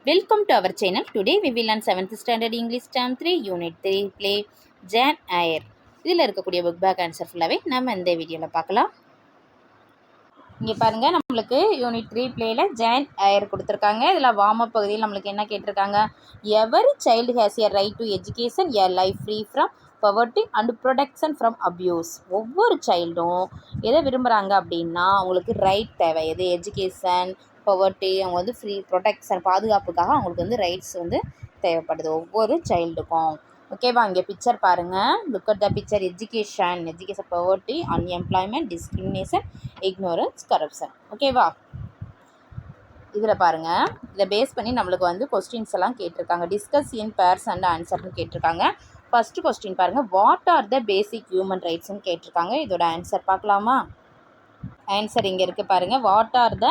Welcome to our channel. Today we will learn 7th standard English term 3 unit 3 play Jane Eyre. இதில் இருக்கக்கூடிய book back answer ஃபுல்லாகவே நம்ம இந்த வீடியோவில் பார்க்கலாம். இங்கே பாருங்கள், நம்மளுக்கு யூனிட் 3 பிளேயில் ஜேன் ஐயர் கொடுத்துருக்காங்க. இதில் வார்ம் அப் பகுதியில் நம்மளுக்கு என்ன கேட்டிருக்காங்க? Every child has a right to education, a life free from poverty and protection from abuse. ஒவ்வொரு சைல்டும் எதை விரும்புகிறாங்க அப்படின்னா, அவங்களுக்கு ரைட் தேவை. எது? எஜுகேஷன், பவர்ட்டி, அவங்க வந்து ஃப்ரீ ப்ரொடெக்ஷன், பாதுகாப்புக்காக அவங்களுக்கு வந்து ரைட்ஸ் வந்து தேவைப்படுது ஒவ்வொரு சைல்டுக்கும். ஓகேவா? இங்கே பிக்சர் பாருங்கள். Look at the picture. Education, poverty, unemployment, discrimination, ignorance, corruption. ஓகேவா? இதில் பாருங்கள், இதை பேஸ் பண்ணி நம்மளுக்கு வந்து கொஸ்டின்ஸ் எல்லாம் கேட்டிருக்காங்க. டிஸ்கஸ் இன் பேர்ஸ் அண்ட் ஆன்சர்னு கேட்டிருக்காங்க. ஃபஸ்ட்டு கொஸ்டின் பாருங்கள், what are the basic human ரைட்ஸ்ன்னு கேட்டிருக்காங்க. இதோட ஆன்சர் பார்க்கலாமா? ஆன்சர் இங்கே இருக்குது பாருங்கள். What are the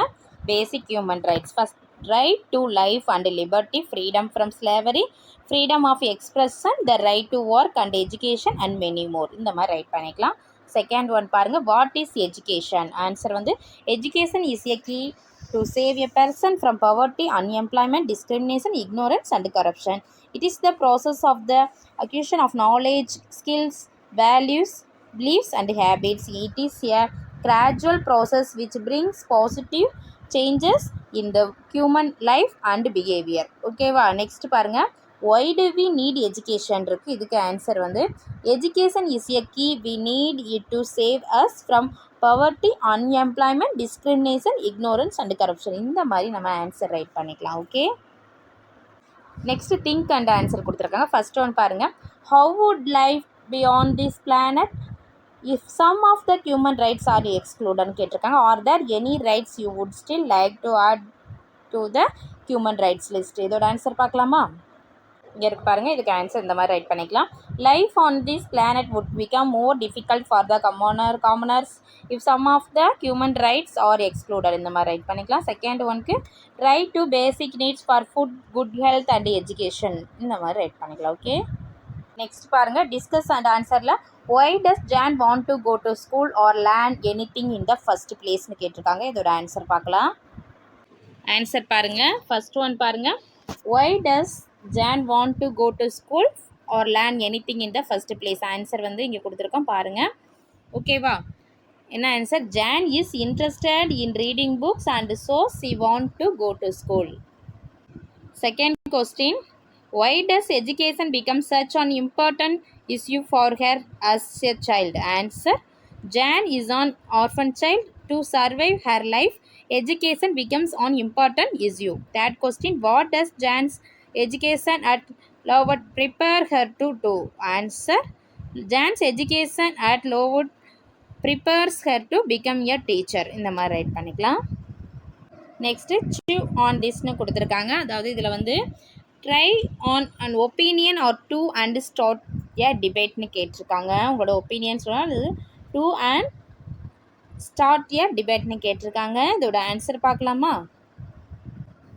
basic human rights? First, right to life and liberty, freedom from slavery, freedom of expression, the right to work and education and many more. இந்த மாதிரி write பண்ணிக்கலாம். செகண்ட் ஒன் பாருங்கள், what is education? Answer வந்து education is a key to save a person from poverty, unemployment, discrimination, ignorance and corruption. It is the process of the acquisition of knowledge, skills, values, beliefs and habits. It is a gradual process which brings positive changes in the human life and behavior. ஓகேவா? Next பாருங்கள், why do we need education இருக்குது. இதுக்கு answer வந்து education is a key we need it to save us from poverty, unemployment, discrimination, ignorance and corruption. இந்த மாதிரி நம்ம answer write பண்ணிக்கலாம். Okay, next think and answer கொடுத்துருக்காங்க. First one பாருங்கள், how would life be on this planet if some of the human rights are excluded கேட்டிருக்காங்க. are there any rights you would still like to add to the human rights list? இதோட answer பார்க்கலாமா? இங்கே இருக்கு பாருங்கள். இதுக்கு answer இந்த மாதிரி write பண்ணிக்கலாம். Life on this planet would become more difficult for the commoners if some of the human rights are excluded. இந்த மாதிரி ரைட் பண்ணிக்கலாம். செகண்ட் ஒன்க்கு right to basic needs for food, good health and education. இந்த மாதிரி write பண்ணிக்கலாம். Okay, next பாருங்கள், discuss and ஆன்சரில் why does Jan want to go to school or learn anything in the first placeன்னு கேட்டிருக்காங்க. இதோட answer பார்க்கலாம். Answer பாருங்கள். First one பாருங்கள், why does Jan want to go to school or learn anything in the first place? Answer வந்து இங்கே கொடுத்துருக்கோம் பாருங்கள். ஓகேவா? என்ன answer? Jan is interested in reading books and so she want to go to school. Second question, why does education become such an important issue for her as a child? Answer, Jan is an orphan child. To survive her life, education becomes an important issue. Third question, what does Jan's education at Lowood prepare her to do? Answer, Jan's education at Lowood prepares her to become a teacher. இந்த மாதிரி write பண்ணிக்கலாம். Next chew on thisன்னு கொடுத்துருக்காங்க. அதாவது இதில் வந்து try on an opinion or do and start a டிபேட்னு கேட்டிருக்காங்க. உங்களோட ஒப்பீனியன் சொன்னால் அது டூ அண்ட் ஸ்டார்ட் ஏ டிபேட்னு கேட்டிருக்காங்க. இதோட ஆன்சர் பார்க்கலாமா?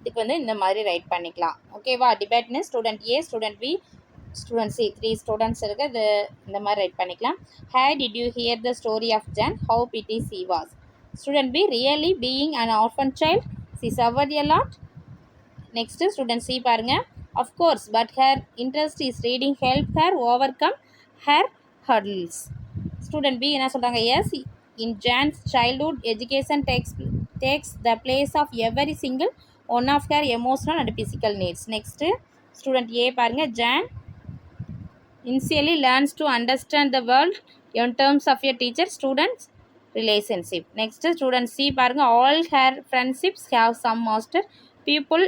இதுக்கு வந்து இந்த மாதிரி ரைட் பண்ணிக்கலாம். ஓகேவா? டிபேட்னு student A, student B, student C, 3 students இருக்குது. இது இந்த மாதிரி ரைட் பண்ணிக்கலாம். Hey did you hear the story of John, how pity she was. Student B, really being an orphan child she suffered a lot. Next student C பாருங்கள், of course, but her interest is reading helped her overcome her hurdles. Student B என்ன சொல்கிறாங்க? yes, in Jan's childhood, education takes the place of every single one of her emotional and physical needs. Next, student A பாருங்க, Jan initially learns to understand the world in terms of a teacher-student relationship. Next, student C பாருங்க, all her friendships have some master people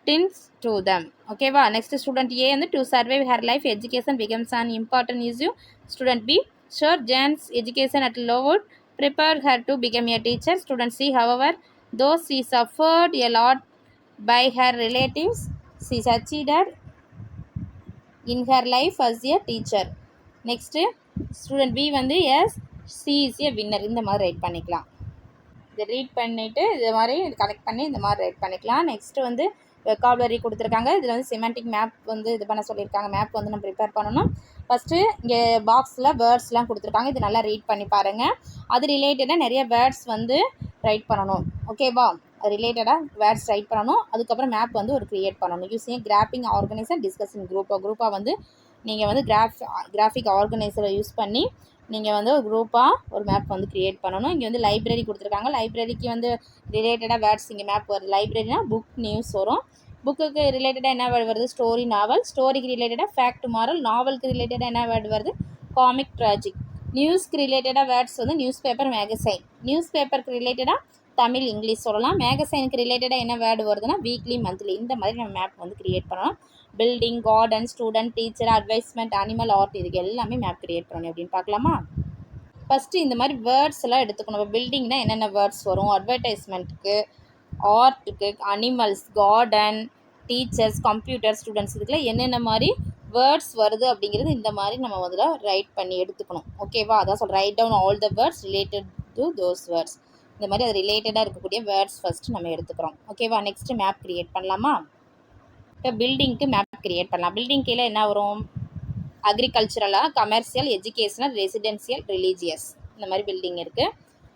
tends to them. ஓகேவா? Next student A வந்து to survive her life education becomes an important issue. Student B, sure John's education allowed prepare her to become a teacher. Student C, however though she suffered a lot by her relatives she succeeded in her life as a teacher. Next student B வந்து as she is a winner. இந்த மாதிரி write பண்ணிக்கலாம். இதை read பண்ணிவிட்டு இது மாதிரி collect பண்ணி இந்த மாதிரி ரைட் பண்ணிக்கலாம். நெக்ஸ்ட்டு வந்து வெக்காபுலரி கொடுத்துருக்காங்க. இதில் வந்து சிமெண்டிக் மேப் வந்து இது பண்ண சொல்லியிருக்காங்க. மேப் வந்து நம்ம ப்ரிப்பேர் பண்ணணும். ஃபஸ்ட்டு இங்கே பாக்ஸில் வேர்ட்ஸ்லாம் கொடுத்துருக்காங்க. இது நல்லா ரீட் பண்ணி பாருங்கள். அது ரிலேட்டடாக நிறைய வேர்ட்ஸ் வந்து ரைட் பண்ணணும். ஓகேவா? ரிலேட்டடாக வேர்ட்ஸ் ரைட் பண்ணணும். அதுக்கப்புறம் மேப் வந்து ஒரு க்ரியேட் பண்ணணும். யூஸிங் கிராஃபிக் ஆர்கனைசர் டிஸ்கஷன் குரூப்பாக வந்து நீங்கள் வந்து கிராஃபிக் ஆர்கனைசரை யூஸ் பண்ணி நீங்கள் வந்து ஒரு குரூப்பாக ஒரு மேப் வந்து க்ரியேட் பண்ணணும். இங்கே வந்து லைப்ரரி கொடுத்துருக்காங்க. லைப்ரரிக்கு வந்து ரிலேட்டடாக வேர்ட்ஸ் இங்கே மேப் வருது. லைப்ரரினா புக் நியூஸ் வரும். புக்குக்கு ரிலேட்டடாக என்ன வேர்டு வருது? ஸ்டோரி நாவல். ஸ்டோரிக்கு ரிலேட்டடாக ஃபேக்ட் மாரல். நாவலுக்கு ரிலேட்டடாக என்ன வேர்டு வருது? Comic tragic. நியூஸ்க்கு ரிலேட்டடாக வேர்ட்ஸ் வந்து நியூஸ் பேப்பர் மேகசைன். நியூஸ் பேப்பருக்கு ரிலேட்டடாக தமிழ் இங்கிலீஷ் சொல்லலாம். மேகசைனுக்கு ரிலேட்டடாக என்ன வேர்டு வருதுன்னா வீக்லி மந்த்லி. இந்த மாதிரி நம்ம மேப் வந்து க்ரியேட் பண்ணணும். Building, garden, student, teacher, advertisement, animal, art இதுக்கு எல்லாமே மேப் க்ரியேட் பண்ணணும். அப்படின்னு பார்க்கலாமா? ஃபஸ்ட்டு இந்த மாதிரி வேர்ட்ஸ் எல்லாம் எடுத்துக்கணும். இப்போ பில்டிங்னா என்னென்ன வேர்ட்ஸ் வரும்? அட்வர்டைஸ்மெண்ட்டுக்கு, ஆர்ட்டுக்கு, animals, garden, teachers, computer, students இதுக்குலாம் என்னென்ன மாதிரி வேர்ட்ஸ் வருது அப்படிங்கிறது இந்த மாதிரி நம்ம முதல்ல ரைட் பண்ணி எடுத்துக்கணும். ஓகேவா? அதான் சொல்கிறேன், write down all the words related to those words. இந்த மாதிரி அது ரிலேட்டடாக இருக்கக்கூடிய வேர்ட்ஸ் ஃபஸ்ட்டு நம்ம எடுத்துக்கிறோம். ஓகேவா? நெக்ஸ்ட்டு மேப் க்ரியேட் பண்ணலாமா? இப்போ பில்டிங்க்கு மேப் க்ரியேட் பண்ணலாம். பில்டிங் கீழே என்ன வரும்? அக்ரிகல்ச்சரலாக, கமர்ஷியல், எஜுகேஷனல், ரெசிடென்சியல், ரிலீஜியஸ் இந்த மாதிரி பில்டிங் இருக்குது.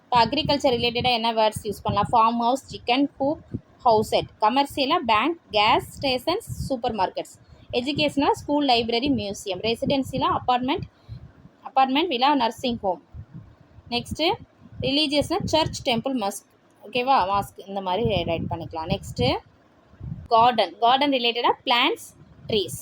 இப்போ அக்ரிகல்ச்சர் ரிலேட்டடாக என்ன வேர்ட்ஸ் யூஸ் பண்ணலாம்? Farm house, chicken coop, house shed. கமர்ஷியலாக bank, gas stations, supermarkets. எஜுகேஷனாக ஸ்கூல், லைப்ரரி, மியூசியம். ரெசிடென்சியில் apartment, villa, nursing home. Next ரிலீஜியஸ்னால் சர்ச், டெம்பிள், மஸ்க். ஓகேவா? மாஸ்க் இந்த மாதிரி ரைட் பண்ணிக்கலாம். நெக்ஸ்ட்டு கார்டன் ரிலேட்டடாக பிளான்ட்ஸ், ட்ரீஸ்.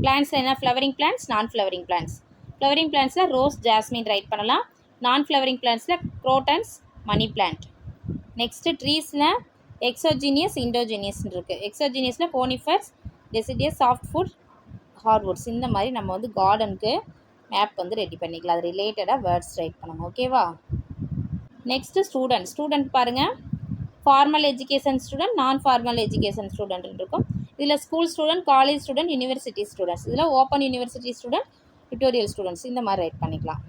பிளான்ட்ஸில் என்ன? Flowering plants, non flowering plants. Flowering பிளான்ட்ஸில் ரோஸ், ஜாஸ்மின் ரைட் பண்ணலாம். நான் ஃப்ளவரிங் பிளான்ட்ஸில் க்ரோட்டன்ஸ், மணி பிளான்ட். நெக்ஸ்ட்டு ட்ரீஸில் எக்ஸோஜீனியஸ், இண்டோஜீனியஸ்ன்னு இருக்குது. எக்ஸோஜீனியஸில் conifers, deciduous, softwood, hardwoods. இந்த மாதிரி நம்ம வந்து கார்டனுக்கு மேப் வந்து ரெடி பண்ணிக்கலாம். அது ரிலேட்டடாக வேர்ட்ஸ் ரைட் பண்ணணும். ஓகேவா? நெக்ஸ்ட்டு ஸ்டூடெண்ட் பாருங்கள். Formal education student, non formal education student இருக்கும். இதில் school student, college student, university students. இதில் open university student, tutorial students இந்த மாதிரி ரைட் பண்ணிக்கலாம்.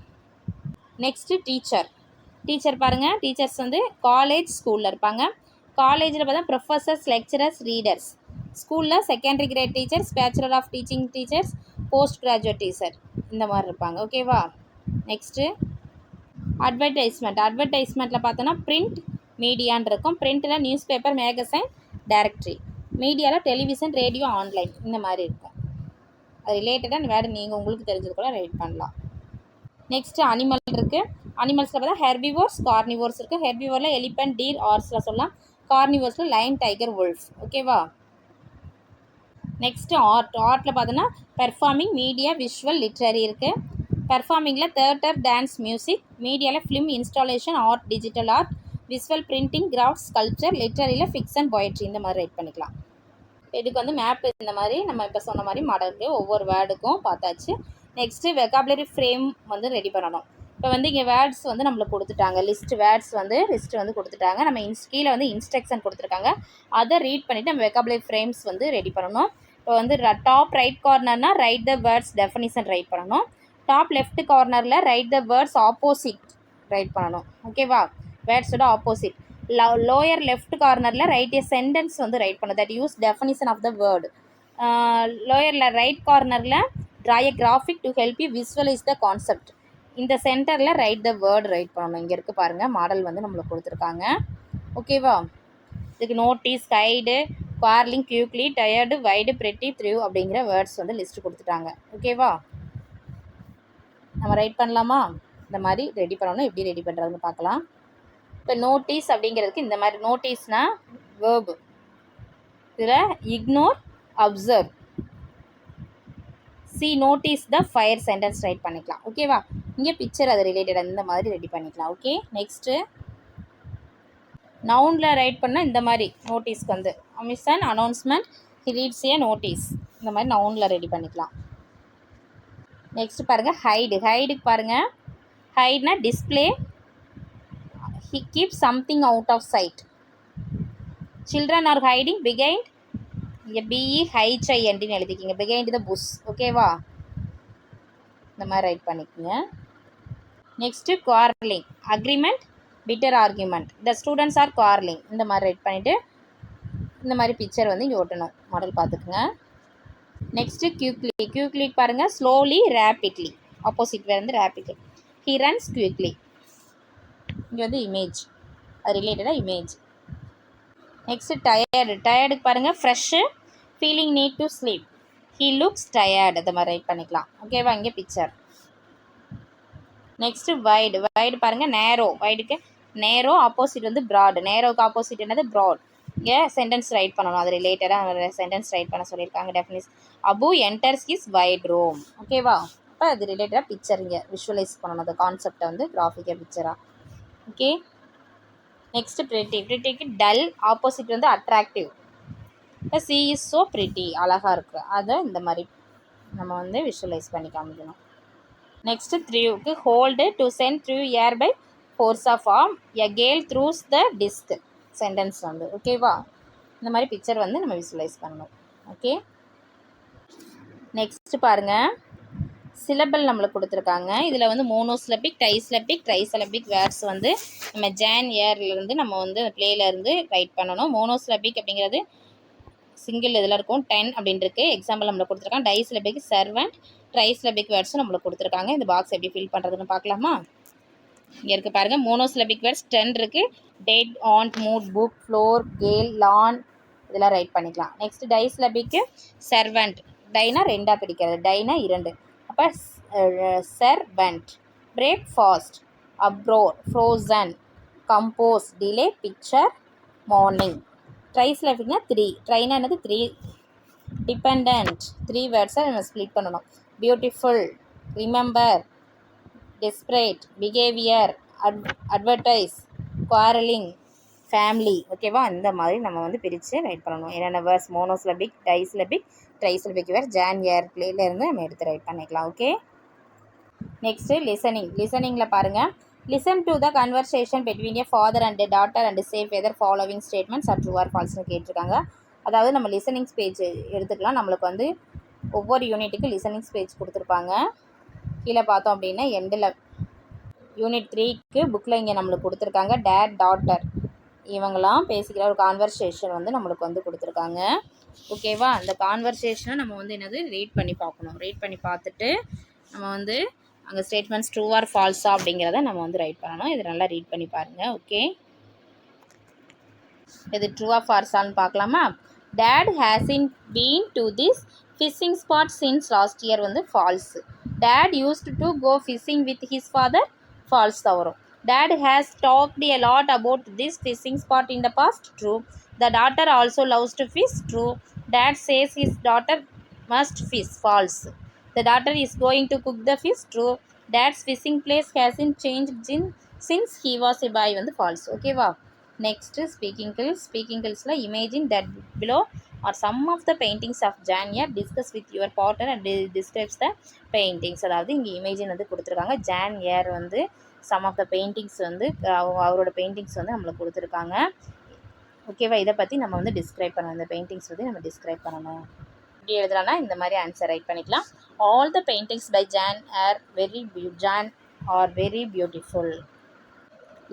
நெக்ஸ்ட்டு டீச்சர் பாருங்கள். டீச்சர்ஸ் வந்து காலேஜ், ஸ்கூலில் இருப்பாங்க. காலேஜில் பார்த்தா ப்ரொஃபஸர்ஸ், லெக்சரர்ஸ், ரீடர்ஸ். ஸ்கூலில் secondary grade teachers, bachelor of teaching teachers, post graduate teacher இந்த மாதிரி இருப்பாங்க. ஓகேவா? நெக்ஸ்ட்டு அட்வர்டைஸ்மெண்ட்டில் பார்த்தோன்னா பிரிண்ட், மீடியான்னு இருக்கும். பிரிண்ட்டில் நியூஸ் பேப்பர், மேகசைன், டைரக்டரி. மீடியாவில் டெலிவிஷன், ரேடியோ, ஆன்லைன் இந்த மாதிரி இருக்கும். அது ரிலேட்டடாக வேறு நீங்கள் உங்களுக்கு தெரிஞ்சது கூட ரைட் பண்ணலாம். நெக்ஸ்ட்டு அனிமல் இருக்குது. அனிமல்ஸில் பார்த்தா ஹெர்பிவோர்ஸ், கார்னிவோர்ஸ் இருக்குது. ஹெர்பிவோரில் எலிபென்ட், டீர், ஹார்ஸில் சொல்லலாம். கார்னிவோர்ஸில் லைன், டைகர், வுல்ஃப். ஓகேவா? நெக்ஸ்ட்டு ஆர்ட்டில் பார்த்தோன்னா பெர்ஃபார்மிங், மீடியா, விஷுவல், லிட்ரரி இருக்குது. பெர்ஃபார்மிங்கில் தேட்டர், டான்ஸ், மியூசிக். மீடியாவில் film, installation, art, digital art. Visual, printing, crafts, sculpture. லிட்ரரியில் ஃபிக்ஷன், போயட்ரி இந்த மாதிரி ரைட் பண்ணிக்கலாம். இதுக்கு வந்து மேப் இந்த மாதிரி நம்ம இப்போ சொன்ன மாதிரி மடங்கு ஒவ்வொரு வேர்டுக்கும் பார்த்தாச்சு. நெக்ஸ்ட்டு வெக்காபுலரி ஃப்ரேம் வந்து ரெடி பண்ணணும். இப்போ வந்து இங்கே வேர்ட்ஸ் வந்து நம்மளுக்கு கொடுத்துட்டாங்க. லிஸ்ட்டு வந்து கொடுத்துட்டாங்க. நம்ம கீழே வந்து இன்ஸ்ட்ரக்ஷன் கொடுத்துருக்காங்க. அதை ரீட் பண்ணிவிட்டு நம்ம வெக்காபுலரி ஃப்ரேம்ஸ் வந்து ரெடி பண்ணணும். இப்போ வந்து டாப் ரைட் கார்னர்னால் write the words definition write பண்ணணும். டாப் லெஃப்ட் கார்னரில் write the words opposite write பண்ணணும். ஓகேவா? வேர்ட்ஸோட ஆப்போசிட். லோயர் லெஃப்ட் கார்னரில் ரைட் ஏ சென்டென்ஸ் வந்து ரைட் பண்ணணும். That use definition of the word. லோயரில் ரைட் கார்னரில் draw a graphic to help you visualise the concept. இந்த சென்டரில் ரைட் த வேர்டு ரைட் பண்ணணும். இங்கே இருக்குது பாருங்கள், மாடல் வந்து நம்மளுக்கு கொடுத்துருக்காங்க. ஓகேவா? இதுக்கு நோட்டீஸ், கைடு, பார்லிங், quickly, tired, wide, pretty, throw அப்படிங்கிற வேர்ட்ஸ் வந்து லிஸ்ட்டு கொடுத்துட்டாங்க. ஓகேவா? நம்ம ரைட் பண்ணலாமா? இந்த மாதிரி ரெடி பண்ணணும். எப்படி ரெடி பண்ணுறதுன்னு பார்க்கலாம். இப்போ நோட்டீஸ் அப்படிங்கிறதுக்கு இந்த மாதிரி நோட்டீஸ்னால் வேர்பு. இதில் ignore, observe, C notice the fire sentence right பண்ணிக்கலாம். ஓகேவா? இங்கே பிக்சர் அது ரிலேட்டட் இந்த மாதிரி ரெடி பண்ணிக்கலாம். ஓகே. நெக்ஸ்ட்டு நவுனில் ரைட் பண்ணால் இந்த மாதிரி நோட்டீஸ்க்கு வந்து omission, announcement, he reads a notice இந்த மாதிரி நவுனில் ரெடி பண்ணிக்கலாம். நெக்ஸ்ட் பாருங்கள் ஹைடுக்கு பாருங்கள். ஹைட்னா display, he keeps something out of sight. Children are hiding behind, இங்கே BEHIND எழுதிக்கிங்க, behind the bush. ஓகேவா? இந்த மாதிரி ரைட் பண்ணிக்கோங்க. Next quarreling, agreement, bitter argument. The students are quarreling இந்த மாதிரி ரைட் பண்ணிவிட்டு இந்த மாதிரி பிக்சர் வந்து இங்கே ஒட்டணும். மாடல் பார்த்துக்குங்க. நெக்ஸ்ட்டு quickly பாருங்கள். ஸ்லோலி, ரேப்பிட்லி ஆப்போசிட் வந்து ரேப்பிட்லி. he runs quickly. இங்கே வந்து இமேஜ், அது ரிலேட்டடாக இமேஜ். நெக்ஸ்ட்டு டயர்டுக்கு பாருங்கள் fresh feeling need to sleep, he looks tired, அந்த மாதிரி ரைட் பண்ணிக்கலாம். ஓகேவா? இங்கே பிக்சர். நெக்ஸ்ட்டு வைடு பாருங்கள் வைடுக்கு நேரோ ஆப்போசிட் வந்து ப்ராடு, நேரோவுக்கு ஆப்போசிட் என்னது ப்ராட். இங்கே சென்டென்ஸ் ரைட் பண்ணணும், அது ரிலேட்டடாக சென்டென்ஸ் ரைட் பண்ண சொல்லியிருக்காங்க. Definition Abu enters his wide room. ஓகேவா? அப்போ அது ரிலேட்டடாக பிக்சர் இங்கே விஷுவலைஸ் பண்ணணும், அந்த கான்செப்டை வந்து கிராஃபிக்காக பிக்சராக. ஓகே. நெக்ஸ்ட்டு ப்ரிட்டிக்கு டல் ஆப்போசிட் வந்து அட்ராக்டிவ். இப்போ சி இஸ் ஸோ ப்ரிட்டி, அழகாக இருக்குது, அதை இந்த மாதிரி நம்ம வந்து விஷுவலைஸ் பண்ணி காமிக்கணும். நெக்ஸ்ட்டு த்ரூவுக்கு hold to send through air by force of arm a girl throws the disc sentence வந்து. ஓகேவா? இந்த மாதிரி பிக்சர் வந்து நம்ம விஷுவலைஸ் பண்ணணும். ஓகே. நெக்ஸ்ட்டு பாருங்கள், சிலபல் நம்மளுக்கு கொடுத்துருக்காங்க. இதில் வந்து மோனோசிலபிக், ட்ரைசிலபிக் வேர்ட்ஸ் வந்து நம்ம ஜான் ஏர்லேருந்து நம்ம வந்து பிளேலேருந்து ரைட் பண்ணணும். மோனோசிலபிக் அப்படிங்கிறது சிங்கிள் இதில் இருக்கும், 10 அப்படின்னு இருக்குது. எக்ஸாம்பிள் நம்மளுக்கு கொடுத்துருக்காங்க. டைசிலபிக் சர்வெண்ட், ட்ரைசிலபிக் வேர்ட்ஸும் நம்மளுக்கு கொடுத்துருக்காங்க. இந்த பாக்ஸ் எப்படி ஃபில் பண்ணுறதுன்னு பார்க்கலாமா? இங்கே இருக்குது பாருங்கள். மோனோசிலபிக் வேர்ட்ஸ் 10 இருக்குது. Dead, ant, mood, book, floor, girl, lawn, இதெல்லாம் ரைட் பண்ணிக்கலாம். நெக்ஸ்ட் டைசிலபிக்கு சர்வெண்ட், டைனா 2ஆக பிடிக்கிறது, டைனா 2. அப்போ servant. Breakfast, uproar, frozen, compose, delay, picture, morning. ட்ரைசிலபிக்னா 3, ட்ரைனா என்னது 3. டிபெண்ட், 3 வேர்ட்ஸை நம்ம ஸ்ப்ளிட் பண்ணணும். Beautiful, remember, desperate, behaviour, advertise, quarrelling, family. ஓகேவா? இந்த மாதிரி நம்ம வந்து பிரித்து ரைட் பண்ணணும். என்னென்ன words monosyllabic, disyllabic, trisyllabic words Jane Eyre பிளேலேருந்து நம்ம எடுத்து ரைட் பண்ணிக்கலாம். ஓகே. நெக்ஸ்ட்டு லிசனிங்கில் பாருங்கள். Listen to the conversation between a father and daughter and say whether following statements are true R ஃபால்ஸ்னு கேட்டிருக்காங்க. அதாவது நம்ம லிசனிங் பேஜ் எடுத்துக்கலாம். நம்மளுக்கு வந்து ஒவ்வொரு யூனிட்டுக்கு லிசனிங் பேஜ் கொடுத்துருப்பாங்க. கீழே பார்த்தோம் அப்படின்னா எண்டில் யூனிட் 3க்கு புக்கில் இங்கே நம்மளுக்கு கொடுத்துருக்காங்க. டேட், டாட்டர் இவங்களாம் பேசிக்கிற ஒரு கான்வர்சேஷன் வந்து நம்மளுக்கு வந்து கொடுத்துருக்காங்க. ஓகேவா? அந்த கான்வர்சேஷனை நம்ம வந்து என்னது ரீட் பண்ணி பார்க்கணும். ரீட் பண்ணி பார்த்துட்டு நம்ம வந்து அங்கே ஸ்டேட்மெண்ட்ஸ் ட்ரூ ஆர் ஃபால்ஸா அப்படிங்கிறத நம்ம வந்து ரைட் பண்ணணும். இது நல்லா ரீட் பண்ணி பாருங்கள். ஓகே. இது ட்ரூ ஆர் ஃபால்ஸான்னு பார்க்கலாமா? Dad hasn't been to this fishing spot since last year வந்து false. Dad used to go fishing with his father, false தான் வரும். Dad has talked a lot about this fishing spot in the past. True. The daughter also loves to fish. True. Dad says his daughter must fish. False. The daughter is going to cook the fish. True. Dad's fishing place hasn't changed since he was a boy. வந்து false. Okay வா? Next speaking skills la imagine that below are some of the paintings of Janya. Discuss with your partner and describes the paintings. அதாவது இங்கே imagine வந்து கொடுத்துருக்காங்க. John ஏர் வந்து some of the paintings வந்து அவரோட paintings வந்து நம்மளுக்கு கொடுத்துருக்காங்க. ஓகேவா? இதை பற்றி நம்ம வந்து டிஸ்கிரைப் பண்ணணும். இந்த பெயிண்டிங்ஸ் வந்து நம்ம டிஸ்கிரைப் பண்ணணும். இப்படி எழுதுனா இந்த மாதிரி ஆன்சர் ரைட் பண்ணிக்கலாம். All the paintings by John are very beautiful.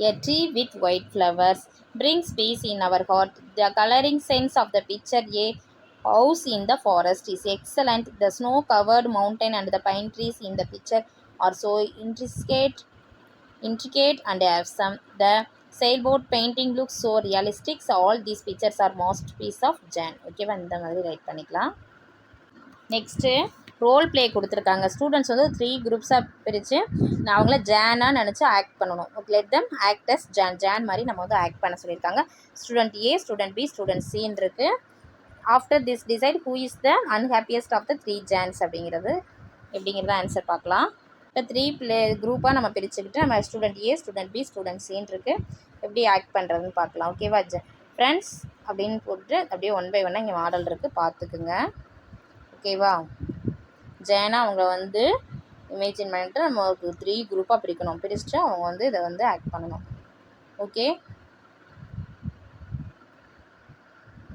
A tree with white flowers brings peace in our heart. The coloring sense of the picture, a house in the forest, is excellent. The snow-covered mountain and the pine trees in the picture are so intricate and awesome. The sailboat painting looks so realistic. So all these pictures are masterpiece of Jan. ஓகேவா? இந்த மாதிரி write பண்ணிக்கலாம். Next role play கொடுத்துருக்காங்க. Students வந்து 3 குரூப்ஸாக பிரித்து நான் அவங்கள ஜானாக நினச்சி ஆக்ட் பண்ணணும். Let them act as Jane மாதிரி நம்ம வந்து ஆக்ட் பண்ண சொல்லியிருக்காங்க. Student A, student B, student சின்னு இருக்குது. After this decide who is the unhappiest of the 3 Janes அப்படிங்கிறது எப்படிங்கிறத ஆன்சர் பார்க்கலாம். இப்போ 3 குரூப்பாக நம்ம பிரிச்சுக்கிட்டு நம்ம student A, student B, student சின்னு இருக்குது. எப்படி ஆக்ட் பண்ணுறதுன்னு பார்க்கலாம். ஓகேவா? ஃப்ரெண்ட்ஸ் அப்படின்னு போட்டு அப்படியே 1 by 1 இங்கே மாடல் இருக்குது, பார்த்துக்குங்க. ஓகேவா? ஜேனா அவங்க வந்து இமேஜின் பண்ணிட்டு நம்ம 3 குரூப்பாக பிரிக்கணும். பிரிச்சுட்டு அவங்க வந்து இதை வந்து ஆக்ட் பண்ணணும். ஓகே,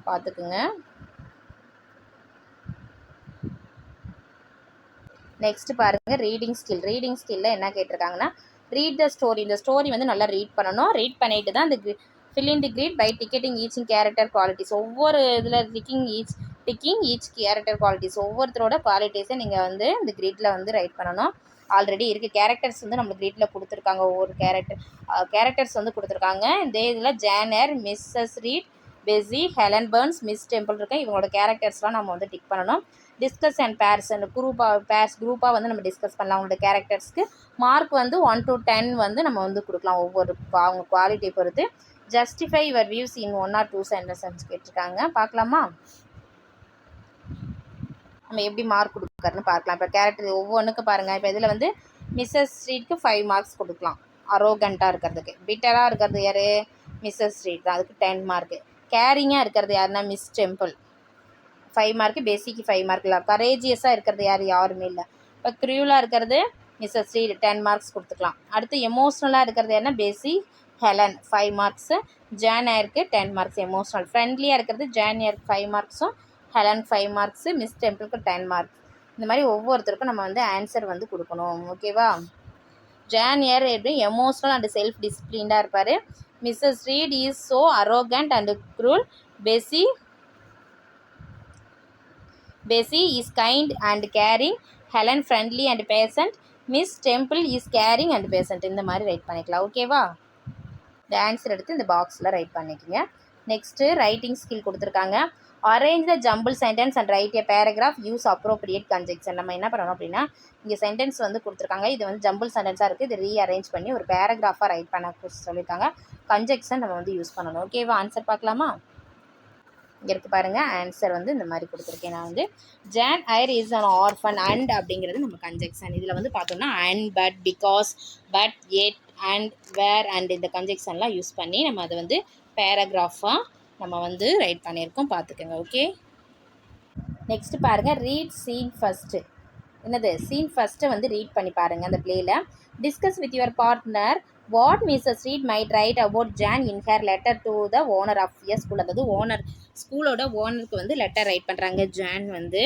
பார்த்துக்குங்க. நெக்ஸ்ட் பாருங்கள் ரீடிங் ஸ்கில்ல என்ன கேட்டிருக்காங்கன்னா, ரீட் த ஸ்டோரி. இந்த ஸ்டோரி வந்து நல்லா ரீட் பண்ணணும். ரீட் பண்ணிட்டு தான் இந்த fill in the grid by ticketing each character qualities. ஒவ்வொரு இதில் டிக்கிங் ஈச் கேரக்டர் குவாலிட்டிஸ், ஒவ்வொருத்தரோட குவாலிட்டிஸை நீங்கள் வந்து இந்த கிரிட்டில் வந்து ரைட் பண்ணணும். ஆல்ரெடி இருக்குது கேரக்டர்ஸ் வந்து நம்மளுக்கு கிரிட்டில் கொடுத்துருக்காங்க. ஒவ்வொரு கேரக்டர்ஸ் வந்து கொடுத்துருக்காங்க. இந்த இதில் Jane Eyre, Mrs Reed, Bessie, Helen Burns, Miss Temple இருக்கு. இவங்களோட கேரக்டர்ஸ்லாம் நம்ம வந்து டிக் பண்ணணும். டிஸ்கஸ் அண்ட் பேர்ஸ் அண்ட் குரூப்பாக வந்து நம்ம டிஸ்கஸ் பண்ணலாம். அவங்களோட கேரக்டர்ஸ்க்கு மார்க் வந்து 1 to 10 வந்து நம்ம வந்து கொடுக்கலாம் ஒவ்வொரு அவங்க குவாலிட்டியை பொறுத்து. Justify your views in 1 or 2 sentences கேட்டிருக்காங்க. பார்க்கலாமா? நம்ம எப்படி மார்க் கொடுக்குறதுன்னு பார்க்கலாம். இப்போ கேரக்டர் ஒவ்வொன்றுக்கு பாருங்கள். இப்போ இதில் வந்து மிஸ்ஸஸ் ஸ்ட்ரீட்க்கு 5 மார்க்ஸ் கொடுக்கலாம். அரோகண்ட்டாக இருக்கிறதுக்கு. பிட்டராக இருக்கிறது யார்? மிஸ்ஸஸ் ஸ்ட்ரீட் தான், அதுக்கு 10 மார்க்கு. கேரிங்காக இருக்கிறது யாருன்னா மிஸ் டெம்பிள், 5 மார்க்கு. பேசிக்கு 5 மார்க் இல்லை. கரேஜியஸாக இருக்கிறது யாருமே இல்லை. இப்போ க்ரூலாக இருக்கிறது மிஸ்ஸஸ் ஸ்ட்ரீட், 10 மார்க்ஸ் கொடுத்துக்கலாம். அடுத்து எமோஷ்னலாக இருக்கிறது யாருன்னா பேசி, ஹெலன், 5 மார்க்ஸு. ஜான் ஏருக்கு 10 மார்க்ஸ் எமோஷ்னல். ஃப்ரெண்ட்லியாக இருக்கிறது ஜான் ஏருக்கு 5 மார்க்ஸும், ஹெலன் 5 மார்க்ஸு, மிஸ் டெம்பிளுக்கு 10 மார்க்ஸ். இந்த மாதிரி ஒவ்வொருத்தருக்கும் நம்ம வந்து ஆன்சர் வந்து கொடுக்கணும். ஓகேவா? ஜான் ஏர் எப்படி எமோஷ்னல் அண்ட் செல்ஃப் டிசிப்ளின்டாக இருப்பார். Mrs Reed is so arrogant and cruel. Bessie is kind and caring. Helen friendly and patient. Miss Temple is caring and patient. இந்த மாதிரி ரைட் பண்ணிக்கலாம். ஓகேவா? இந்த ஆன்சர் எடுத்து இந்த பாக்ஸில் ரைட் பண்ணிக்கோங்க. நெக்ஸ்ட்டு ரைட்டிங் ஸ்கில் கொடுத்துருக்காங்க. Arrange the jumble sentence and right A paragraph, use appropriate conjunction. நம்ம என்ன பண்ணணும் அப்படின்னா, இங்கே சென்டென்ஸ் வந்து கொடுத்துருக்காங்க. இது வந்து ஜம்பிள் சென்டென்ஸாக இருக்குது. இது ரீஅரேஞ்ச் பண்ணி ஒரு பேராகிராஃபாக ரைட் பண்ண சொல்லியிருக்காங்க. கன்ஜெக்ஷன் நம்ம வந்து யூஸ் பண்ணணும். ஓகேவா? ஆன்சர் பார்க்கலாமா? இங்கே இருக்குது பாருங்கள். ஆன்சர் வந்து இந்த மாதிரி கொடுத்துருக்கேன் நான் வந்து. Jane Eyre is an orphan. And அப்படிங்கிறது நம்ம கன்ஜெக்ஷன். இதில் வந்து பார்த்தோம்னா and, but, because, but, yet, and, where, and இந்த கன்ஜெக்ஷன்லாம் யூஸ் பண்ணி நம்ம அதை வந்து பேராகிராஃபாக நம்ம வந்து ரைட் பண்ணியிருக்கோம். பார்த்துக்கோங்க. ஓகே, நெக்ஸ்ட்டு பாருங்கள். Read scene first. என்னது சீன் ஃபஸ்ட்டு வந்து ரீட் பண்ணி பாருங்கள் அந்த பிளேயில். Discuss with your partner what Mrs Reed might write about Jane in her letter to the owner of a school. அதாவது ஸ்கூலோட ஓனருக்கு வந்து லெட்டர் ரைட் பண்ணுறாங்க. ஜான் வந்து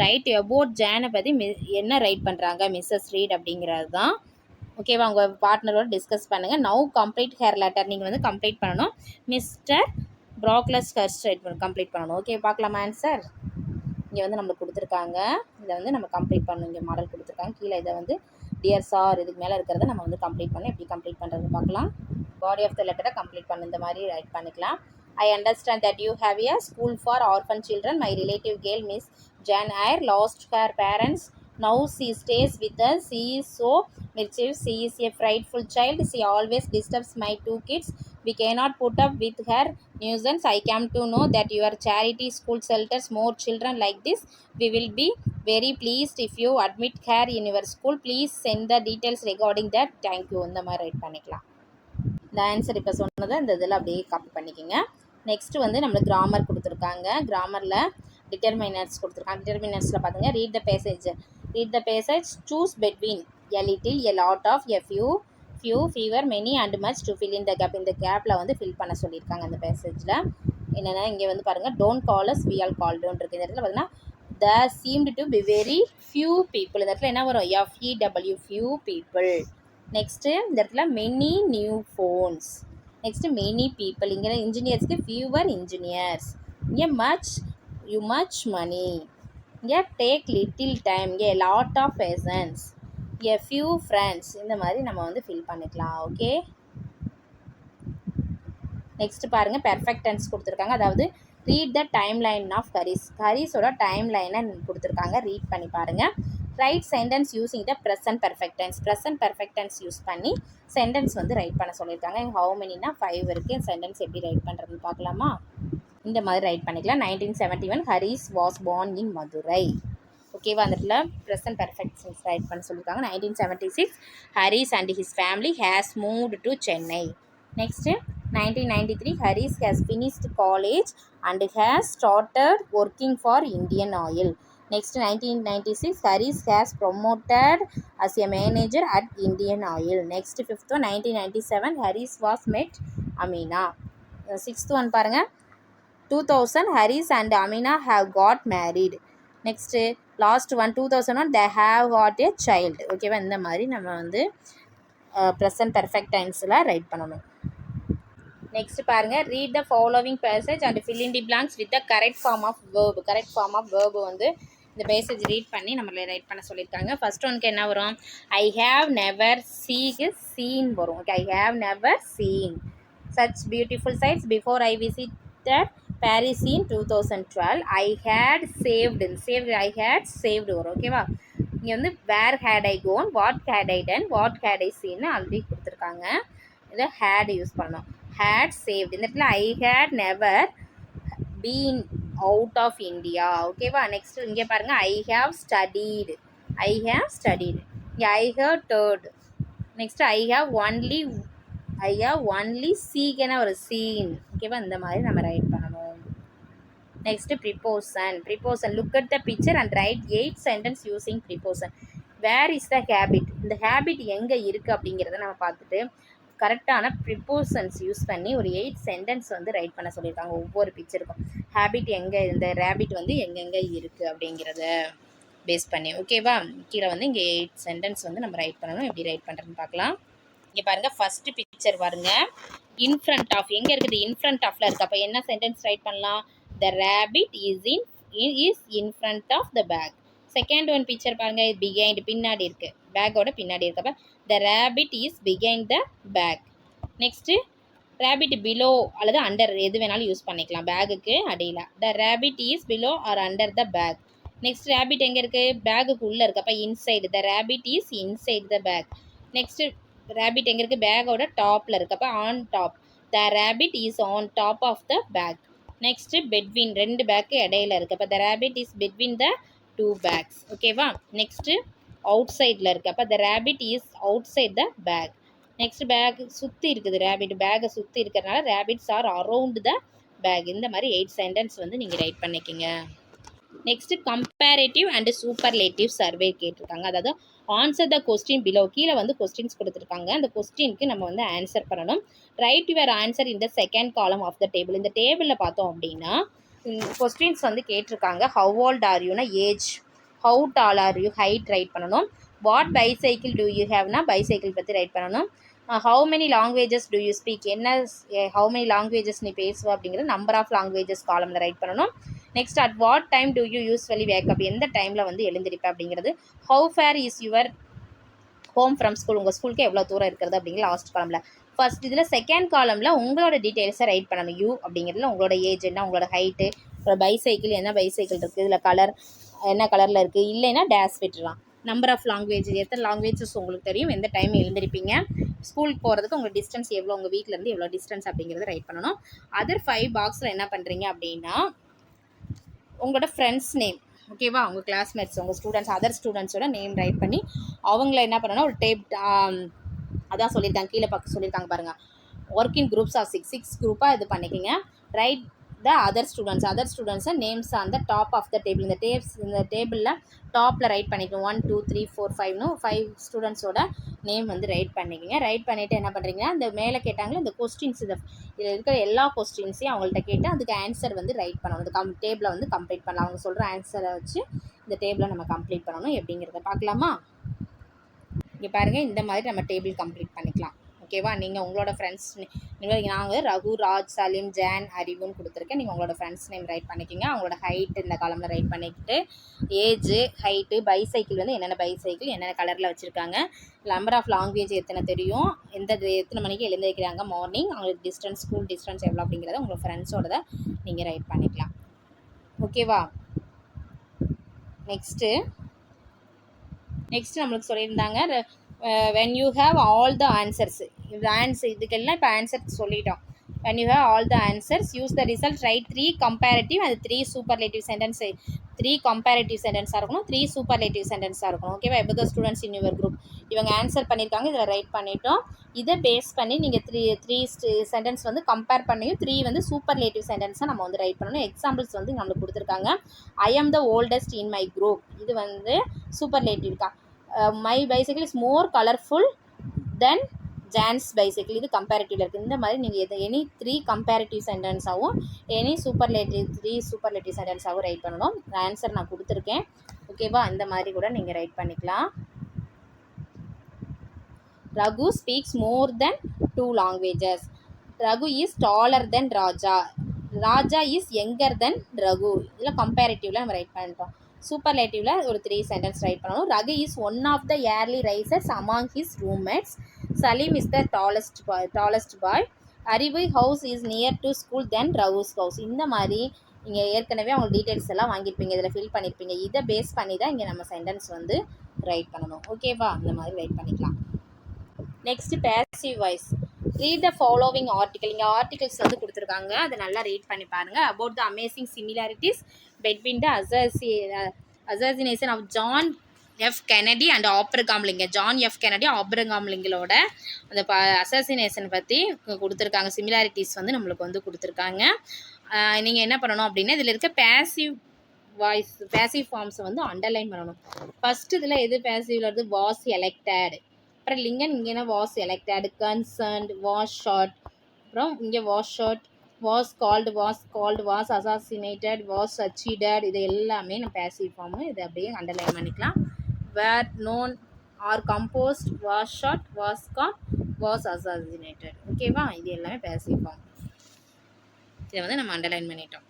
ரைட் அபவுட் ஜானை பற்றி என்ன ரைட் பண்ணுறாங்க மிஸ்ஸஸ் ரீட் அப்படிங்கிறது தான். ஓகேவா? உங்கள் பார்ட்னரோட டிஸ்கஸ் பண்ணுங்கள். Now complete hair letter. நீங்கள் வந்து கம்ப்ளீட் பண்ணணும். மிஸ்டர் ப்ராக்லஸ் ஹர்ஸ்ட் ரைட் கம்ப்ளீட் பண்ணணும். ஓகே, பார்க்கலாமா ஆன்சர்? இங்கே வந்து நம்மளுக்கு கொடுத்துருக்காங்க. இதை வந்து நம்ம கம்ப்ளீட் பண்ணணும். இங்கே மாடல் கொடுத்துருக்காங்க. கீழே இதை வந்து டியர் சார் இதுக்கு மேலே இருக்கிறத நம்ம வந்து கம்ப்ளீட் பண்ணணும். எப்படி கம்ப்ளீட் பண்ணுறது பார்க்கலாம். பாடி ஆஃப் த லெட்டரை கம்ப்ளீட் பண்ண இந்த மாதிரி ரைட் பண்ணிக்கலாம். I understand that you have a school for orphan children. My relative girl Miss Jane Eyre lost her parents. Now she stays with us. She is so mischievous. She is a frightful child. She always disturbs my 2 kids. We cannot put up with her nuisance. I come to know that your charity school shelters more children like this. We will be very pleased if you admit her in your school. Please send the details regarding that. Thank you. இந்த மாதிரி write பண்ணிக்கலாம். இந்த answer இப்போ சொன்னதை இந்த இதில் அப்படியே copy பண்ணிக்கோங்க. நெக்ஸ்ட்டு வந்து நம்மளுக்கு கிராமர் கொடுத்துருக்காங்க. கிராமரில் டிட்டர்மினர்ஸ் கொடுத்துருக்காங்க. டிட்டர்மினர்ஸில் பார்த்துங்க. Read the passage. Choose between a little, a lot of, a few, fewer, many and much to fill in the gap. இந்த கேப்பில் வந்து ஃபில் பண்ண சொல்லியிருக்காங்க அந்த பேசேஜில். என்னென்னா இங்கே வந்து பாருங்கள், don't call us we all called இருக்குது. இந்த இடத்துல பார்த்தீங்கன்னா there seemed to be very few people. இந்த இடத்துல என்ன வரும்? FEW, few people. நெக்ஸ்ட்டு இந்த இடத்துல many new phones. Next many people. இங்கே இன்ஜினியர்ஸ்க்கு fewer engineers. இங்கே much money. இங்கே take little time. இங்கே lot of peasants. a few friends. இந்த மாதிரி நம்ம வந்து ஃபில் பண்ணிக்கலாம். ஓகே, நெக்ஸ்ட் பாருங்கள். பெர்ஃபெக்ட் டென்ஸ் கொடுத்துருக்காங்க. அதாவது read the time line of ஹரிஸோட டைம் லைனை கொடுத்துருக்காங்க. ரீட் பண்ணி பாருங்கள். Write sentence using the present perfect tense. Present perfect tense use பண்ணி சென்டென்ஸ் வந்து ரைட் பண்ண சொல்லியிருக்காங்க. ஹவு மெனினா 5 இருக்குது. சென்டென்ஸ் எப்படி ரைட் பண்ணுறதுன்னு பார்க்கலாமா? இந்த மாதிரி ரைட் பண்ணிக்கலாம். 1971 Harish was born in Madurai. ஓகேவா? அந்த இடத்துல ப்ரெசன்ட் பெர்ஃபெக்ட் டென்ஸ் ரைட் பண்ண சொல்லியிருக்காங்க. 1976 Haris and his family has moved to Chennai. Next 1993 Haris has finished college and has started working for Indian Oil. Next 1996 Haris has promoted as a manager at Indian Oil. Next 5th 1997 Haris was met Ameena. 6th one பாருங்கள். 2000 Haris and Ameena have got married. Next last one 2001 they have got a child. ஓகேவா? இந்த மாதிரி நம்ம வந்து present perfect டென்ஸில் right பண்ணணும். Next பாருங்கள். Read the following passage and fill in the blanks with the correct form of verb. Correct form of verb வந்து இந்த passage read பண்ணி நம்மளை ரைட் பண்ண சொல்லியிருக்காங்க. ஃபர்ஸ்ட் ஒனுக்கு என்ன வரும்? ஐ ஹாவ் நெவர் சீன் வரும். Okay, I have never seen such beautiful sights before I visited Paris in 2012. I had saved I had saved வரும் ஓகேவா. இங்கே வந்து where had I gone, what had I done, what had I seen already கொடுத்துருக்காங்க. இதை had use பண்ணோம். had saved இந்த இடத்துல I had never been out of India ஓகேவா. நெக்ஸ்ட் இங்கே பாருங்கள் I have studied இங்கே I have told. Next I have only சீகன ஒரு சீன் ஓகேவா. இந்த மாதிரி நம்ம ரைட் பண்ணணும். Next preposition look at the picture and write 8 sentence using preposition. Where is the habit, இந்த ஹேபிட் எங்கே இருக்குது அப்படிங்கிறத நம்ம பார்த்துட்டு கரெக்டான ப்ரிப்போசன்ஸ் யூஸ் பண்ணி ஒரு 8 சென்டென்ஸ் வந்து ரைட் பண்ண சொல்லியிருக்காங்க ஒவ்வொரு பிக்சருக்கும். ஹேபிட் எங்கே, இந்த ரேபிட் வந்து எங்கெங்கே இருக்குது அப்படிங்கிறத பேஸ் பண்ணி ஓகேவா. கீழே வந்து இங்கே 8 சென்டென்ஸ் வந்து நம்ம ரைட் பண்ணணும். எப்படி ரைட் பண்ணுறதுன்னு பார்க்கலாம். இங்கே பாருங்கள் ஃபஸ்ட்டு பிக்சர் பாருங்கள். இன்ஃப்ரண்ட் ஆஃப் எங்கே இருக்குது, இன்ஃப்ரண்ட் ஆஃபில் இருக்குது. அப்போ என்ன சென்டென்ஸ் ரைட் பண்ணலாம், the rabbit is in front of the bag. Second one picture பாருங்கள், பிஹைண்ட் பின்னாடி இருக்குது, பேக்கோட பின்னாடி இருக்கு. அப்போ the rabbit is behind the bag. Next rabbit below அல்லது அண்டர் எது வேணாலும் யூஸ் பண்ணிக்கலாம் பேகுக்கு அடியில். The rabbit is below or under the bag. Next rabbit எங்கே இருக்குது, பேகுக்கு உள்ளே இருக்குது. அப்போ inside, the rabbit is inside the bag. Next rabbit எங்கே இருக்குது, பேக்கோட டாப்பில் இருக்குது. அப்போ on top, the rabbit is on top of the bag. Next between, 2 bag இடையில இருக்குது. அப்போ the rabbit is between the 2 bags ஓகேவா. நெக்ஸ்ட்டு அவுட் சைடில் இருக்குது. அப்போ the rabbit is outside the bag. Next bag சுற்றி இருக்குது, ரேபிட் பேக்கை சுற்றி இருக்கிறதுனால rabbits are around the bag. இந்த மாதிரி 8 சென்டென்ஸ் வந்து நீங்கள் ரைட் பண்ணிக்கிங்க. Next comparative and superlative survey கேட்டிருக்காங்க. அதாவது ஆன்சர் த கொஸ்டின் பிலோ, கீழே வந்து கொஸ்டின்ஸ் கொடுத்துருக்காங்க. அந்த கொஸ்டினுக்கு நம்ம வந்து ஆன்சர் பண்ணணும். Write your answer in the second column of the table. இந்த டேபிளில் பார்த்தோம் அப்படின்னா கொஸ்டின்ஸ் வந்து கேட்டிருக்காங்க. ஹவ் ஓல்ட் ஆர் யூனா age, how tall are you height write பண்ணணும். வாட் பைசைக்கிள் டூ யூ ஹேவ்னா பைசைக்கிள் பற்றி ரைட் பண்ணணும். How many languages do you speak, என்ன ஹவு மெனி லாங்குவேஜஸ் நீ பேசுவ அப்படிங்கிற நம்பர் ஆஃப் லாங்குவேஜஸ் காலமில் ரைட் பண்ணணும். Next at what time do you usually wake up, எந்த டைமில் வந்து எழுந்திருப்பேன் அப்படிங்கிறது. How far is your home from school, உங்கள் ஸ்கூலுக்கு எவ்வளோ தூரம் இருக்கிறது அப்படிங்கிற லாஸ்ட் காலமில். ஃபர்ஸ்ட் இதில் செகண்ட் காலமில் உங்களோட டீட்டெயில்ஸை ரைட் பண்ணணும். யூ அப்படிங்கிறதுல உங்களோட ஏஜ் என்ன, உங்களோட ஹைட்டு, உங்களோட பைசைக்கிள் என்ன பைசைக்கிள் இருக்குது, இதில் கலர் என்ன கலரில் இருக்குது, இல்லைன்னா டேஸ் விட்டுலாம். நம்பர் ஆஃப் லாங்குவேஜ், எத்தனை லாங்குவேஜஸ் உங்களுக்கு தெரியும், எந்த டைம் எழுந்திருப்பீங்க, ஸ்கூலுக்கு போகிறதுக்கு உங்கள் டிஸ்டன்ஸ் எவ்வளோ, உங்கள் வீட்டிலேருந்து எவ்வளோ டிஸ்டன்ஸ் அப்படிங்கிறத ரைட் பண்ணணும். அதர் 5 பாக்ஸில் என்ன பண்ணுறீங்க அப்படின்னா உங்களோட ஃப்ரெண்ட்ஸ் நேம் ஓகேவா, உங்கள் கிளாஸ்மேட்ஸ், உங்கள் ஸ்டூடெண்ட்ஸ், அதர் ஸ்டூடெண்ட்ஸோட நேம் ரைட் பண்ணி அவங்கள என்ன பண்ணணும், ஒரு டேப் அதான் சொல்லியிருக்காங்க கீழே பக்கம் சொல்லியிருக்காங்க பாருங்கள். ஒர்க் இன் குரூப்ஸ் ஆஃப் 6 குரூப்பாக இது பண்ணிக்கிங்க. ரைட் த அதர் ஸ்டூடெண்ட்ஸை நேம்ஸ் அந்த டாப் ஆஃப் த டேபிள். இந்த டேபிளில் டாப்பில் ரைட் பண்ணிக்கணும். 1 2 3 4 5னு 5 ஸ்டூடெண்ட்ஸோட நேம் வந்து ரைட் பண்ணிக்கோங்க. ரைட் பண்ணிவிட்டு என்ன பண்ணுறீங்கன்னா, இந்த மேலே கேட்டாங்களே இந்த கொஸ்டின்ஸ், இதில் இருக்கிற எல்லா கொஸ்டின்ஸையும் அவங்கள்ட்ட கேட்டு அதுக்கு ஆன்சர் வந்து ரைட் பண்ணணும். இந்த டேபிளை வந்து கம்ப்ளீட் பண்ணலாம். அவங்க சொல்கிற ஆன்சரை வச்சு இந்த டேபிளை நம்ம கம்ப்ளீட் பண்ணணும். எப்படிங்கிறத பார்க்கலாமா. இங்கே பாருங்கள், இந்த மாதிரி நம்ம டேபிள் கம்ப்ளீட் பண்ணிக்கலாம் ஓகேவா. நீங்கள் உங்களோட ஃப்ரெண்ட்ஸ், நாங்கள் ரகு, ராஜ், சலீம், ஜான், அறிவுன்னு கொடுத்துருக்கேன். நீங்கள் உங்களோட ஃப்ரெண்ட்ஸ் நேம் ரைட் பண்ணிக்கிங்க. அவங்களோட ஹைட் இந்த காலமில் ரைட் பண்ணிக்கிட்டு, ஏஜ், ஹைட்டு, பைசைக்கிள் வந்து என்னென்ன பைசைக்கிள் என்னென்ன கலரில் வச்சுருக்காங்க, நம்பர் ஆஃப் லாங்குவேஜ் எத்தனை தெரியும், எத்தனை மணிக்கு எழுந்திருக்கிறாங்க மார்னிங், அவங்களுக்கு டிஸ்டன்ஸ், ஸ்கூல் டிஸ்டன்ஸ் எவ்வளோ அப்படிங்கிறத உங்கள் ஃப்ரெண்ட்ஸோட நீங்கள் ரைட் பண்ணிக்கலாம் ஓகேவா. நெக்ஸ்ட்டு நம்மளுக்கு சொல்லியிருந்தாங்க when you have all the answers, இதுக்கெல்லாம் இப்போ ஆன்சர் சொல்லிட்டோம். when you have all the answers, use the result, write 3 comparative and 3 superlative sentence. 3 comparative சென்டென்ஸாக இருக்கணும், 3 superlative சென்டென்ஸாக இருக்கணும் ஓகேவா. about the students in your group, இவங்க ஆன்சர் பண்ணியிருக்காங்க, இதில் ரைட் பண்ணிட்டோம். இதை பேஸ் பண்ணி நீங்கள் 3 சென்டென்ஸ் வந்து கம்பேர் பண்ணியும் 3 வந்து சூப்பர்லேட்டிவ் சென்டென்ஸாக நம்ம வந்து ரைட் பண்ணணும். எக்ஸாம்பிள்ஸ் வந்து நம்மளுக்கு கொடுத்துருக்காங்க. I am the oldest in my group, இது வந்து சூப்பர்லேட்டிவ் தான். My bicycle is more colourful than John's bicycle, இது கம்பேரிட்டிவில் இருக்குது. இந்த மாதிரி நீங்கள் எனி 3 கம்பேரிட்டிவ் சென்டென்ஸாகவும் எனி சூப்பர்லேட்டிவ் 3 சூப்பர்லேட்டிவ் சென்டென்ஸாகவும் ரைட் பண்ணணும். ஆன்சர் நான் கொடுத்துருக்கேன் ஓகேவா. இந்த மாதிரி கூட நீங்கள் ரைட் பண்ணிக்கலாம். Raghu speaks more than 2 languages. Raghu is taller than Raja. Raja is younger than Raghu. இதில் கம்பேரிட்டிவில் நம்ம ரைட் பண்ணிட்டோம். சூப்பர்லேட்டிவில் ஒரு 3 சென்டென்ஸ் ரைட் பண்ணணும். Raghu is one of the early risers among his roommates. Salim is the tallest boy. Arivu house is near to school than Ravi's house. இந்த மாதிரி நீங்கள் ஏற்கனவே அவங்க டீட்டெயில்ஸ் எல்லாம் வாங்கியிருப்பீங்க, இதில் ஃபில் பண்ணியிருப்பீங்க. இதை பேஸ் பண்ணி தான் இங்கே நம்ம சென்டென்ஸ் வந்து ரைட் பண்ணணும். ஓகேவா? இந்த மாதிரி ரைட் பண்ணிக்கலாம். Next passive voice. Read the following article. இங்கே ஆர்டிகல்ஸ் வந்து கொடுத்துருக்காங்க, அதை நல்லா ரீட் பண்ணி பாருங்கள். About the amazing similarities between the assassination of John F. Kennedy and Abraham Lincoln. John F Kennedy Abraham லிங்கனோட அந்த அசாசினேஷன் பற்றி கொடுத்துருக்காங்க. சிமிலாரிட்டிஸ் வந்து நம்மளுக்கு வந்து கொடுத்துருக்காங்க. நீங்கள் என்ன பண்ணணும் அப்படின்னா, இதில் இருக்க பேசிவ் வாய்ஸ், பேசிவ் ஃபார்ம்ஸை வந்து அண்டர்லைன் பண்ணணும். ஃபஸ்ட்டு இதில் எது பேசிவில் வருது? Was elected. அப்புறம் லிங்கன் இங்கேனா was elected, concerned, was shot. அப்புறம் இங்கே was shot, was called, was assassinated, was succeeded. இது எல்லாமே நம்ம பேசிவ் ஃபார்மு. இதை அப்படியே அண்டர்லைன் பண்ணிக்கலாம். Were known or composed, was shot, was call, was assassinated. ஓகேவா? இது எல்லாமே பேசிவ் ஃபார்ம். இதை வந்து நம்ம அண்டர்லைன் பண்ணிட்டோம்.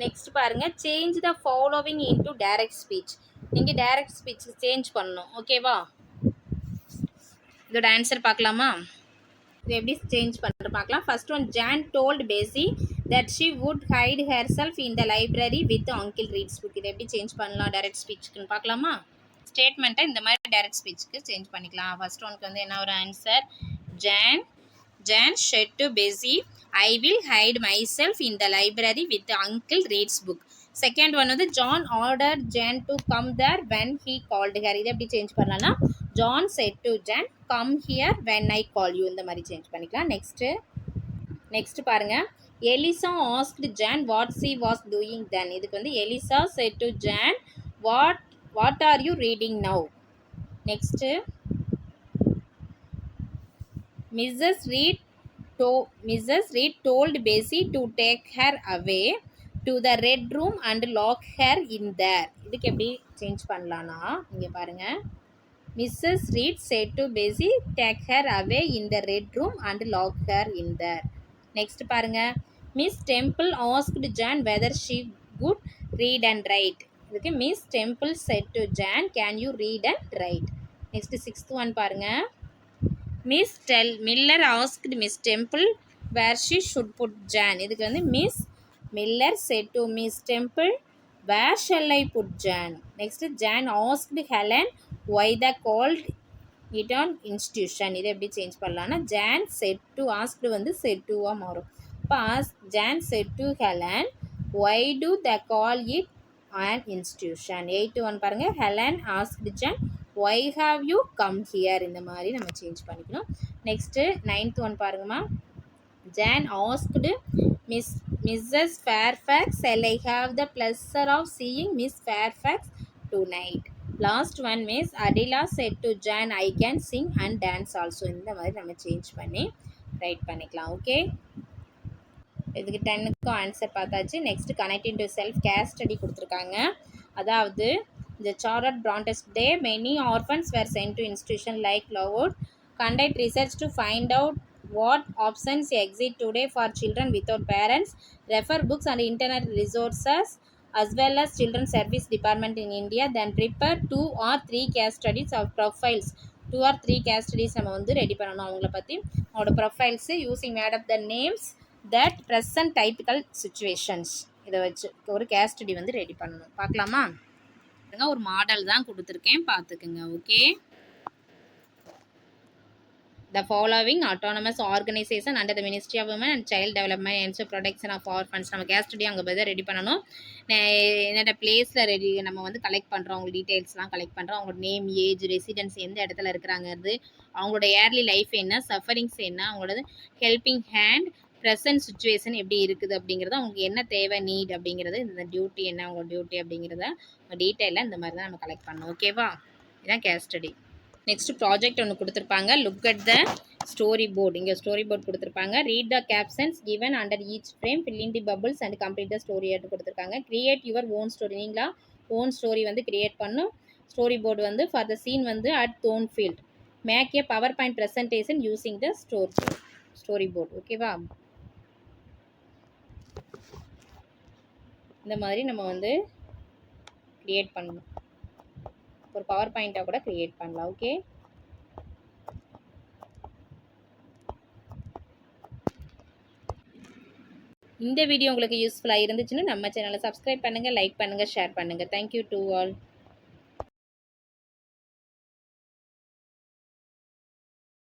நெக்ஸ்ட் பாருங்கள், change the following into direct speech. நீங்கள் டைரக்ட் ஸ்பீச் சேஞ்ச் பண்ணணும். ஓகேவா? இதோட ஆன்சர் பார்க்கலாமா? இது எப்படி சேஞ்ச் பண்ணுற பார்க்கலாம். ஃபர்ஸ்ட் ஒன், ஜான் டோல்ட் பேசி that she would hide herself in the library with uncle reads book. இதை எப்படி சேஞ்ச் பண்ணலாம் டைரக்ட் ஸ்பீச்சுக்குன்னு பார்க்கலாமா? ஸ்டேட்மெண்ட்டை இந்த மாதிரி டைரக்ட் ஸ்பீச்சுக்கு சேஞ்ச் பண்ணிக்கலாம். ஃபர்ஸ்ட் ஒனுக்கு வந்து என்ன ஒரு answer? Jane said to Bessie, I will hide myself in the library with uncle reads book. Second one வந்து John order Jane to come there when he called her. இதை எப்படி change பண்ணலாம்னா, John said to Jane come here when I call you. இந்த மாதிரி change பண்ணிக்கலாம். Next பாருங்க, Eliza asked Jane what she was doing தென். இதுக்கு வந்து Eliza said to Jane what are you reading now. Next, Mrs Reed told Bessie to take her away to the red room and lock her in there. இதுக்கு எப்படி change பண்ணலான்னா, இங்கே பாருங்கள், Mrs. Reed said to Bessie, take her away in the red room and lock her in there. Next பாருங்க, Miss Temple asked Jan whether she could read and write. இதுக்கு Miss Temple said to Jan, can you read and write. Next sixth one பாருங்க, Miss Miller asked Miss Temple where she should put Jan. இதுக்கு வந்து Miss Miller said to Miss Temple, where shall I put Jan. Next, Jan asked Helen why they called it an institution. இதை எப்படி change பண்ணலாம்னா, John said to, asked வந்து set டுவாக மாறும். இப்போ John said to Helen why do they call it an institution. 8-1 பாருங்கள், Helen asked John why have you come here. இந்த மாதிரி நம்ம சேஞ்ச் பண்ணிக்கணும். நெக்ஸ்ட்டு 9th ஒன் பாருங்கம்மா, John asked Mrs. Fairfax, shall I have the pleasure of seeing Miss Fairfax tonight. Last one, Miss Adela said to Jane I can sing and dance also. இந்த மாதிரி நம்ம change பண்ணி write பண்ணிக்கலாம். Okay, இதுக்கு 10க்கும் answer பார்த்தாச்சு. Next, connecting to self case study கொடுத்துருக்காங்க. அதாவது, இந்த Charlotte Bronte's day many orphans were sent to institution like Lowood conduct research to find out what options exist today for children without parents, refer books and internet resources as well as children service department in India, then prepare 2 or 3 case studies of profiles. 2 or 3 case studies நம்ம வந்து ready பண்ணணும். அவங்கள பற்றி அவங்களோட profiles using made up the names that present typical situations. இதை வச்சு ஒரு case study வந்து ரெடி பண்ணணும். பார்க்கலாமா? ஒரு மாடல் தான் கொடுத்துருக்கேன், பார்த்துக்குங்க. Okay, the following autonomous organization under the Ministry of Women and Child Development and Protection of Orphans. நம்ம கேஸ் ஸ்டடி அங்கே பதில் ரெடி பண்ணணும். என்னோட பிளேஸில் ரெடி நம்ம வந்து கலெக்ட் பண்ணுறோம், அவங்க டீட்டெயில்ஸ்லாம் கலெக்ட் பண்ணுறோம். அவங்களோட நேம், ஏஜ், ரெசிடென்ஸ், எந்த இடத்துல இருக்கிறாங்கிறது, அவங்களோட ஏர்லி லைஃப் என்ன, சஃபரிங்ஸ் என்ன, அவங்களோட ஹெல்பிங் ஹேண்ட், ப்ரெசன்ட் சுச்சுவேஷன் எப்படி இருக்குது அப்படிங்கிறது, அவங்களுக்கு என்ன தேவை, நீட் அப்படிங்கிறது, இந்த டியூட்டி என்ன, அவங்களோட டியூட்டி அப்படிங்கிறத டீட்டெயிலாக இந்த மாதிரி தான் நம்ம கலெக்ட் பண்ணணும். ஓகேவா? இதுதான் கேஸ் ஸ்டடி. நெக்ஸ்ட் ப்ராஜெக்ட் ஒன்று கொடுத்துருப்பாங்க, look at the story board. இங்கே ஸ்டோரி போர்ட் கொடுத்துருப்பாங்க. Read the captions given under each frame, fill in the bubbles and complete the story கொடுத்துருக்காங்க. Create your own story. நீங்களா own story வந்து create பண்ணும். Story board வந்து for the scene வந்து at Thornfield. Make a PowerPoint presentation using the story board. ஓகேவா? இந்த மாதிரி நம்ம வந்து கிரியேட் பண்ணணும். ஒரு பவர் பாயிண்டாக கூட கிரியேட் பண்ணலாம். ஓகே, இந்த வீடியோ உங்களுக்கு யூஸ்ஃபுல்லாக இருந்துச்சுன்னு நம்ம சேனலை சப்ஸ்கிரைப் பண்ணுங்கள், லைக் பண்ணுங்கள், ஷேர் பண்ணுங்கள். Thank you to all.